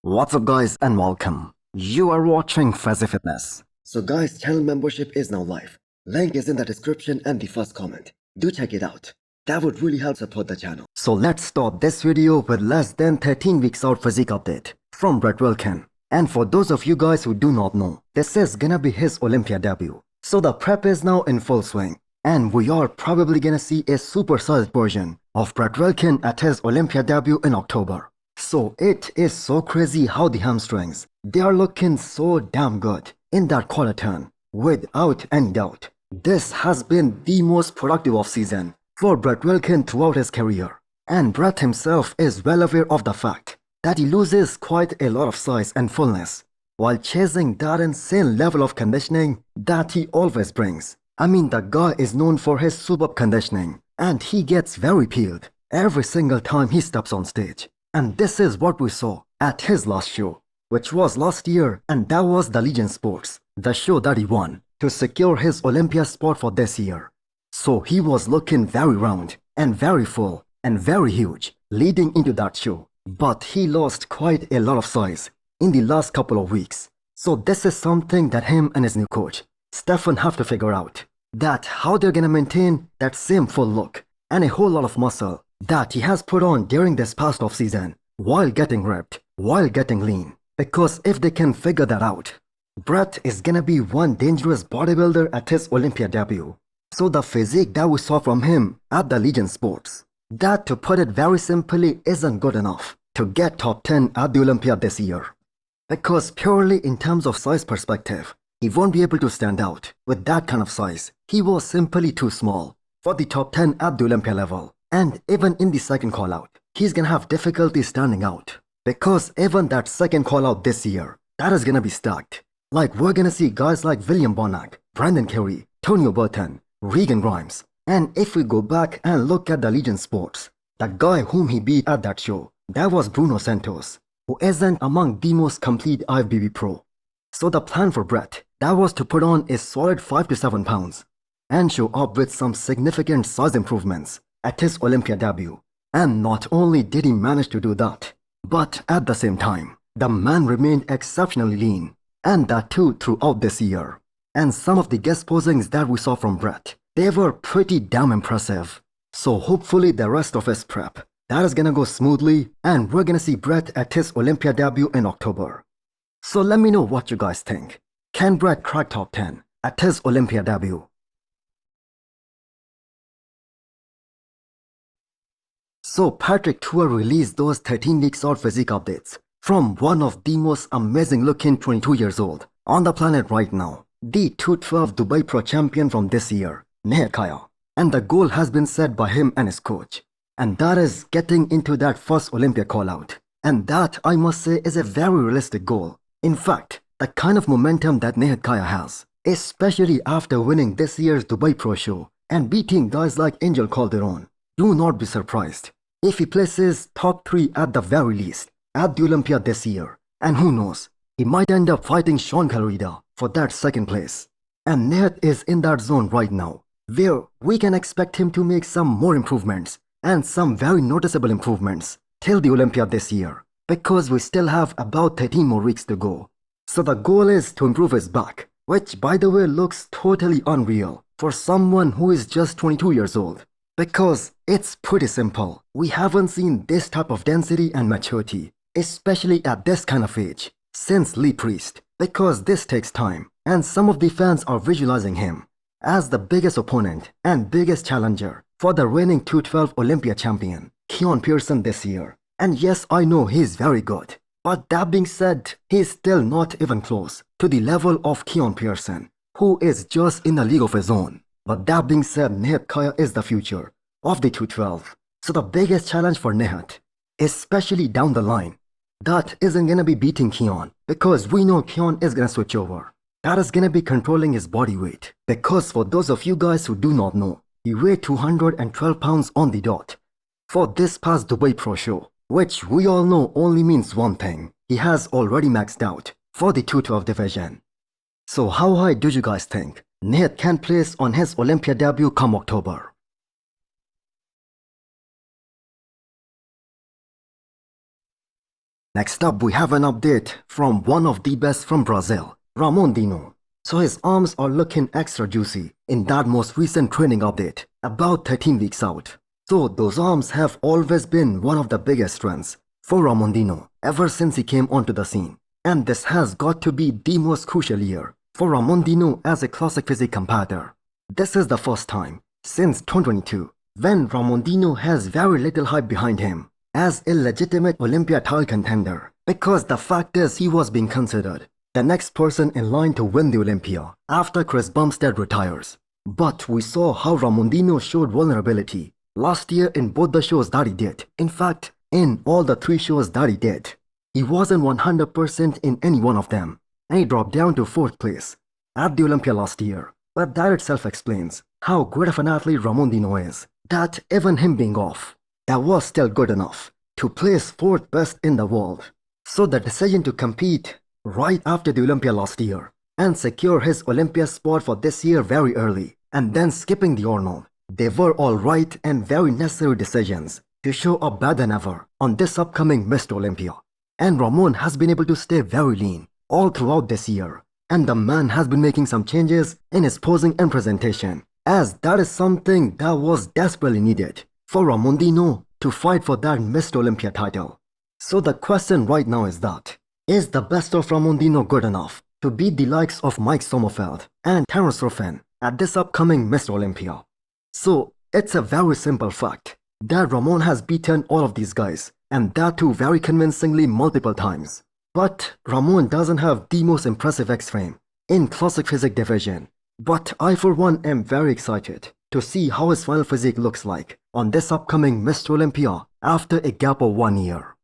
What's up guys and welcome. You are watching Fazi Fitness. So guys, channel membership is now live. Link is in the description and the first comment. Do check it out. That would really help support the channel. So let's start this video with less than 13 weeks out physique update from Wilkin. And for those of you guys who do not know, this is gonna be his Olympia debut. So the prep is now in full swing. And we are probably gonna see a supersized version of Wilkin at his Olympia debut in October. So it is so crazy how the hamstrings, they are looking so damn good in that quarter turn. Without any doubt, this has been the most productive off-season for Wilkin throughout his career. And Brett himself is well aware of the fact that he loses quite a lot of size and fullness while chasing that insane level of conditioning that he always brings. I mean, the guy is known for his superb conditioning and he gets very peeled every single time he steps on stage. And this is what we saw at his last show, which was last year, and that was the Legion Sports, the show that he won to secure his Olympia spot for this year. So he was looking very round and very full and very huge leading into that show. But he lost quite a lot of size in the last couple of weeks. So this is something that him and his new coach, Stefan, have to figure out. That how they're gonna maintain that same full look and a whole lot of muscle that he has put on during this past off-season while getting ripped, while getting lean. Because if they can figure that out, Brett is gonna be one dangerous bodybuilder at his Olympia debut. So the physique that we saw from him at the Legion Sports, that, to put it very simply, isn't good enough to get top 10 at the Olympia this year. Because purely in terms of size perspective, he won't be able to stand out with that kind of size. He was simply too small for the top 10 at the Olympia level. And even in the second call out, he's gonna have difficulty standing out. Because even that second call out this year, that is gonna be stacked. Like, we're gonna see guys like William Bonac, Brandon Carey, Tonio Burton, Regan Grimes. And if we go back and look at the Legion Sports, the guy whom he beat at that show, that was Bruno Santos, who isn't among the most complete IFBB pro. So the plan for Brett, that was to put on a solid 5 to 7 pounds and show up with some significant size improvements at his Olympia debut. And not only did he manage to do that, but at the same time, the man remained exceptionally lean, and that too throughout this year. And some of the guest posings that we saw from Brett, they were pretty damn impressive. So hopefully the rest of his prep, that is gonna go smoothly, and we're gonna see Brett at his Olympia debut in October. So let me know what you guys think. Can Brett crack top 10 at his Olympia debut? So Patrick Tour released those 13 weeks out physique updates from one of the most amazing looking 22 years old on the planet right now, the 212 Dubai Pro champion from this year, Nihat Kaya. And the goal has been set by him and his coach. And that is getting into that first Olympia call out. And that, I must say, is a very realistic goal. In fact, the kind of momentum that Nihat Kaya has, especially after winning this year's Dubai Pro show and beating guys like Angel Calderon, do not be surprised if he places top 3 at the very least at the Olympia this year. And who knows, he might end up fighting Sean Calorida for that second place. And Nihat is in that zone right now, where we can expect him to make some more improvements and some very noticeable improvements till the Olympia this year, because we still have about 13 more weeks to go. So the goal is to improve his back, which by the way looks totally unreal for someone who is just 22 years old. Because it's pretty simple. We haven't seen this type of density and maturity, especially at this kind of age, since Lee Priest. Because this takes time, and some of the fans are visualizing him as the biggest opponent and biggest challenger for the reigning 212 Olympia champion, Keone Pearson, this year. And yes, I know he's very good. But that being said, he's still not even close to the level of Keone Pearson, who is just in a league of his own. But that being said, Nihat Kaya is the future of the 212. So the biggest challenge for Nihat, especially down the line, that isn't gonna be beating Keone, because we know Keone is gonna switch over. That is gonna be controlling his body weight. Because for those of you guys who do not know, he weighed 212 pounds on the dot for this past Dubai Pro show, which we all know only means one thing: he has already maxed out for the 212 division. So how high do you guys think Nihat can place on his Olympia debut come October? Next up, we have an update from one of the best from Brazil, Ramon Dino. So his arms are looking extra juicy in that most recent training update, about 13 weeks out. So those arms have always been one of the biggest strengths for Ramon Dino ever since he came onto the scene. And this has got to be the most crucial year for Ramon Dino as a classic physique competitor. This is the first time since 2022 when Ramon Dino has very little hype behind him as a legitimate Olympia title contender, because the fact is he was being considered the next person in line to win the Olympia after Chris Bumstead retires. But we saw how Ramon Dino showed vulnerability last year in both the shows that he did. In fact, in all the 3 shows that he did, he wasn't 100% in any one of them, and he dropped down to 4th place at the Olympia last year. But that itself explains how great of an athlete Ramon Dino is, that even him being off, that was still good enough to place 4th best in the world. So the decision to compete right after the Olympia last year and secure his Olympia spot for this year very early, and then skipping the Arnold, they were all right and very necessary decisions to show up better than ever on this upcoming Mr. Olympia. And Ramon has been able to stay very lean all throughout this year, and the man has been making some changes in his posing and presentation, as that is something that was desperately needed for Ramon Dino to fight for that Mr. Olympia title. So the question right now is that, is the best of Ramon Dino good enough to beat the likes of Mike Sommerfeld and Terence Ruffin at this upcoming Mr. Olympia? So it's a very simple fact that Ramon has beaten all of these guys, and that too very convincingly multiple times. But Ramon doesn't have the most impressive X-frame in classic physique division. But I for one am very excited to see how his final physique looks like on this upcoming Mr. Olympia after a gap of 1 year.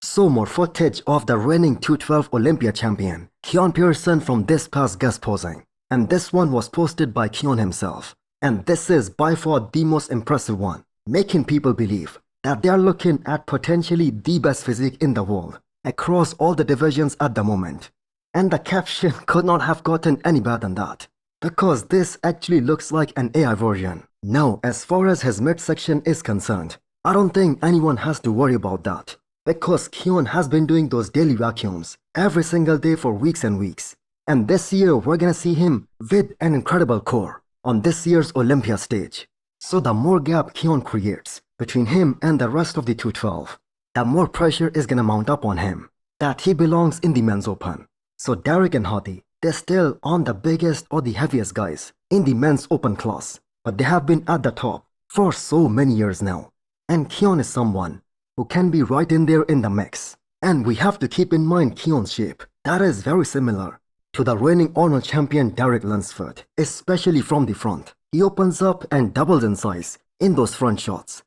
So more footage of the reigning 212 Olympia champion Keone Pearson from this past guest posing, and this one was posted by Keone himself, and this is by far the most impressive one, making people believe that they are looking at potentially the best physique in the world across all the divisions at the moment. And the caption could not have gotten any better than that, because this actually looks like an AI version. Now, as far as his midsection is concerned, I don't think anyone has to worry about that, because Keone has been doing those daily vacuums every single day for weeks and weeks. And this year we're gonna see him with an incredible core on this year's Olympia stage. So the more gap Keone creates between him and the rest of the 212, the more pressure is gonna mount up on him that he belongs in the men's open. So Derek and Hadi, they're still on the biggest or the heaviest guys in the men's open class, but they have been at the top for so many years now. And Keone is someone who can be right in there in the mix. And we have to keep in mind Keone's shape that is very similar to the reigning Arnold champion Derek Lunsford, especially from the front. He opens up and doubles in size in those front shots.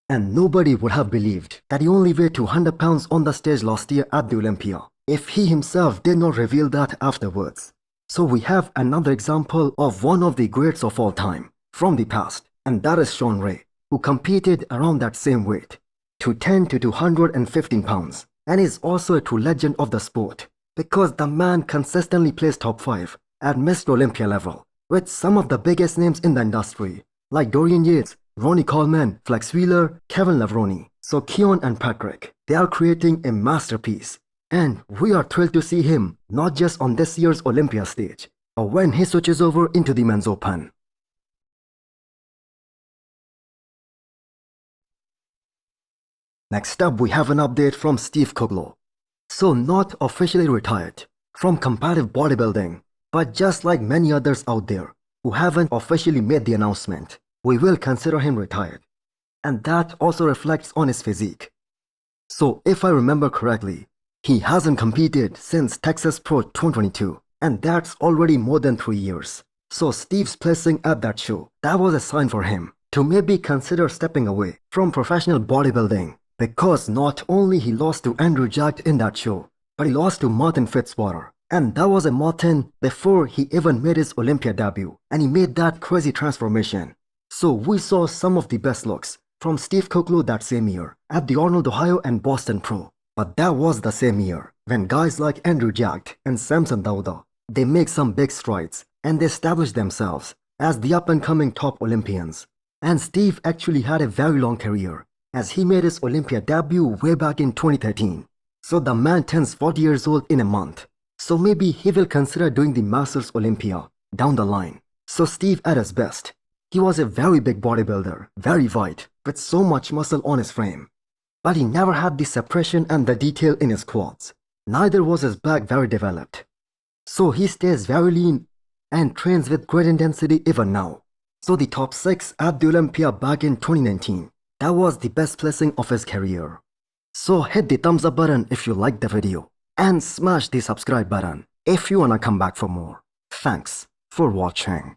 And nobody would have believed that he only weighed 200 pounds on the stage last year at the Olympia if he himself did not reveal that afterwards. So we have another example of one of the greats of all time from the past, and that is Sean Ray, who competed around that same weight, 210 to 215 pounds, and is also a true legend of the sport because the man consistently plays top 5 at Mr. Olympia level with some of the biggest names in the industry like Dorian Yates, Ronnie Coleman, Flex Wheeler, Kevin Lavroni. So Keone and Patrick, they are creating a masterpiece, and we are thrilled to see him not just on this year's Olympia stage, but when he switches over into the men's open. Next up, we have an update from Steve Kuglo. So not officially retired from competitive bodybuilding, but just like many others out there who haven't officially made the announcement, we will consider him retired. And that also reflects on his physique. So if I remember correctly, he hasn't competed since Texas Pro 2022, and that's already more than 3 years. So Steve's placing at that show, that was a sign for him to maybe consider stepping away from professional bodybuilding, because not only he lost to Andrew Jack in that show, but he lost to Martin Fitzwater. And that was a Martin before he even made his Olympia debut, and he made that crazy transformation. So we saw some of the best looks from Steve Kuglo that same year at the Arnold, Ohio and Boston Pro. But that was the same year when guys like Andrew Jack and Samson Dauda, they make some big strides and they establish themselves as the up-and-coming top Olympians. And Steve actually had a very long career, as he made his Olympia debut way back in 2013. So the man turns 40 years old in a month. So maybe he will consider doing the Masters Olympia down the line. So Steve at his best. He was a very big bodybuilder, very wide, with so much muscle on his frame. But he never had the separation and the detail in his quads. Neither was his back very developed. So he stays very lean and trains with great intensity even now. So the top 6 at the Olympia back in 2019. That was the best placing of his career. So hit the thumbs up button if you liked the video. And smash the subscribe button if you wanna come back for more. Thanks for watching.